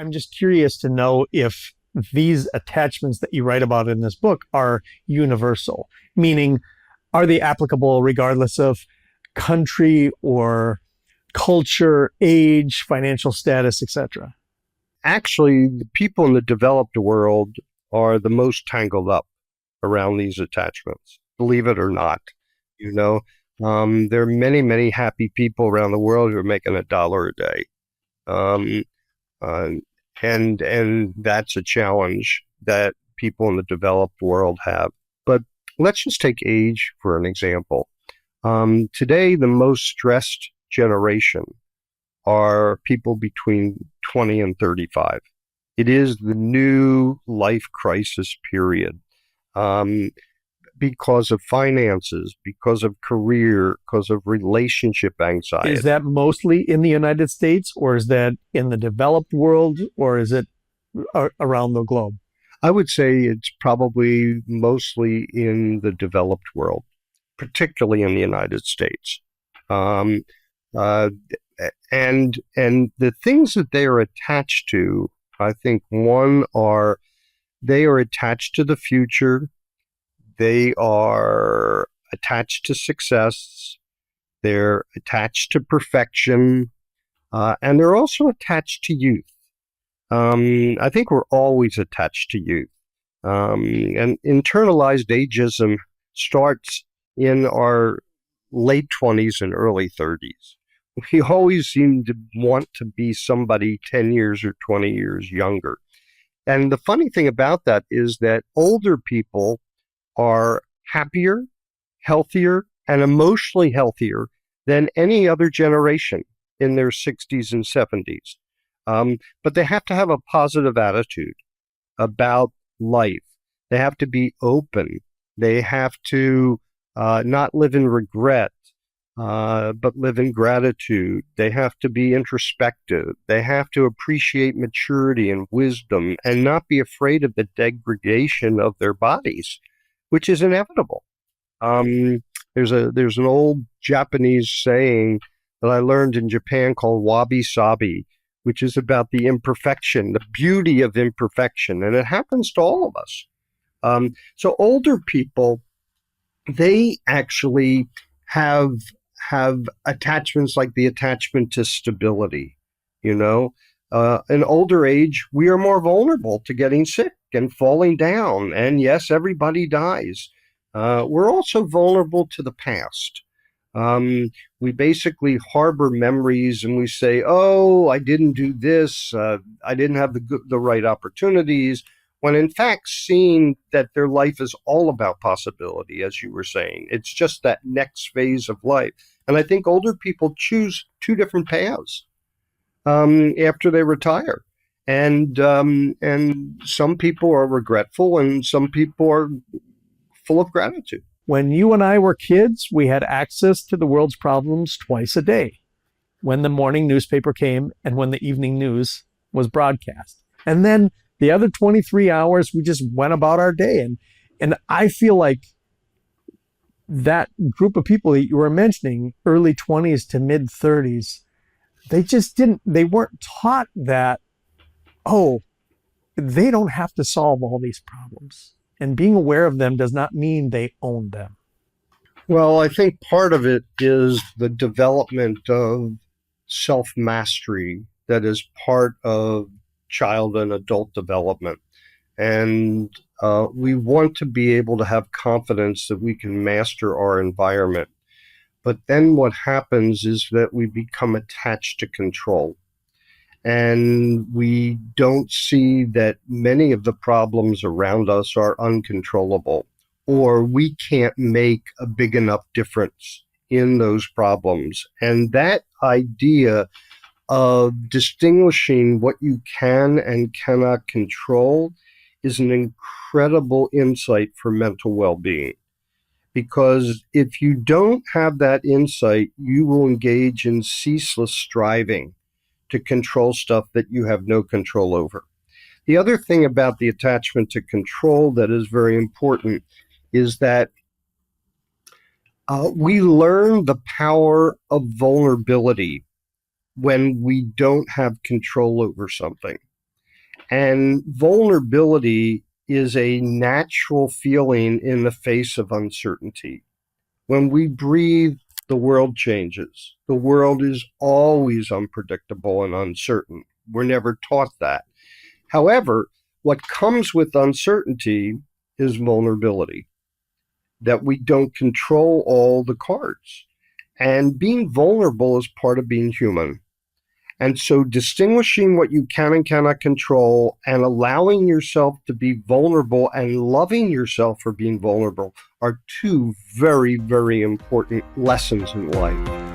I'm just curious to know if these attachments that you write about in this book are universal, meaning are they applicable regardless of country or culture, age, financial status, etc.? Actually, the people in the developed world are the most tangled up around these attachments, believe it or not. You know, there are many, many happy people around the world who are making $1 a day. Um, uh, and that's a challenge that people in the developed world have. But let's just take age for an example. Today, the most stressed generation are people between 20 and 35. It is the new life crisis period. Because of finances, because of career, because of relationship anxiety. Is that mostly in the United States, or is that in the developed world, or is it around the globe? I would say it's probably mostly in the developed world, particularly in the United States. Um, uh, and the things that they are attached to, I think one are they are attached to the future. They are attached to success. They're attached to perfection. And they're also attached to youth. I think we're always attached to youth. And internalized ageism starts in our late 20s and early 30s. We always seem to want to be somebody 10 years or 20 years younger. And the funny thing about that is that older people are happier, healthier, and emotionally healthier than any other generation in their 60s and 70s. But they have to have a positive attitude about life. They have to be open. They have to not live in regret, but live in gratitude. They have to be introspective. They have to appreciate maturity and wisdom and not be afraid of the degradation of their bodies, which is inevitable. There's an old Japanese saying that I learned in Japan called wabi-sabi, which is about the imperfection, the beauty of imperfection, and it happens to all of us. So older people, they actually have attachments like the attachment to stability. In older age, we are more vulnerable to getting sick and falling down. And yes, everybody dies. We're also vulnerable to the past. We basically harbor memories and we say, oh, I didn't do this. I didn't have the right opportunities. When in fact, seeing that their life is all about possibility, as you were saying, it's just that next phase of life. And I think older people choose two different paths after they retire. And some people are regretful and some people are full of gratitude. When you and I were kids, we had access to the world's problems twice a day, when the morning newspaper came and when the evening news was broadcast. And then the other 23 hours, we just went about our day. And I feel like that group of people that you were mentioning, early 20s to mid 30s, they weren't taught that, oh, they don't have to solve all these problems. And being aware of them does not mean they own them. Well, I think part of it is the development of self-mastery that is part of child and adult development. And we want to be able to have confidence that we can master our environment. But then what happens is that we become attached to control. And we don't see that many of the problems around us are uncontrollable, or we can't make a big enough difference in those problems. And that idea of distinguishing what you can and cannot control is an incredible insight for mental well-being. Because if you don't have that insight, you will engage in ceaseless striving to control stuff that you have no control over. The other thing about the attachment to control that is very important is that we learn the power of vulnerability when we don't have control over something. And vulnerability is a natural feeling in the face of uncertainty. When we breathe, the world changes. The world is always unpredictable and uncertain. We're never taught that. However, what comes with uncertainty is vulnerability, that we don't control all the cards. And being vulnerable is part of being human. And so distinguishing what you can and cannot control and allowing yourself to be vulnerable and loving yourself for being vulnerable are two very, very important lessons in life.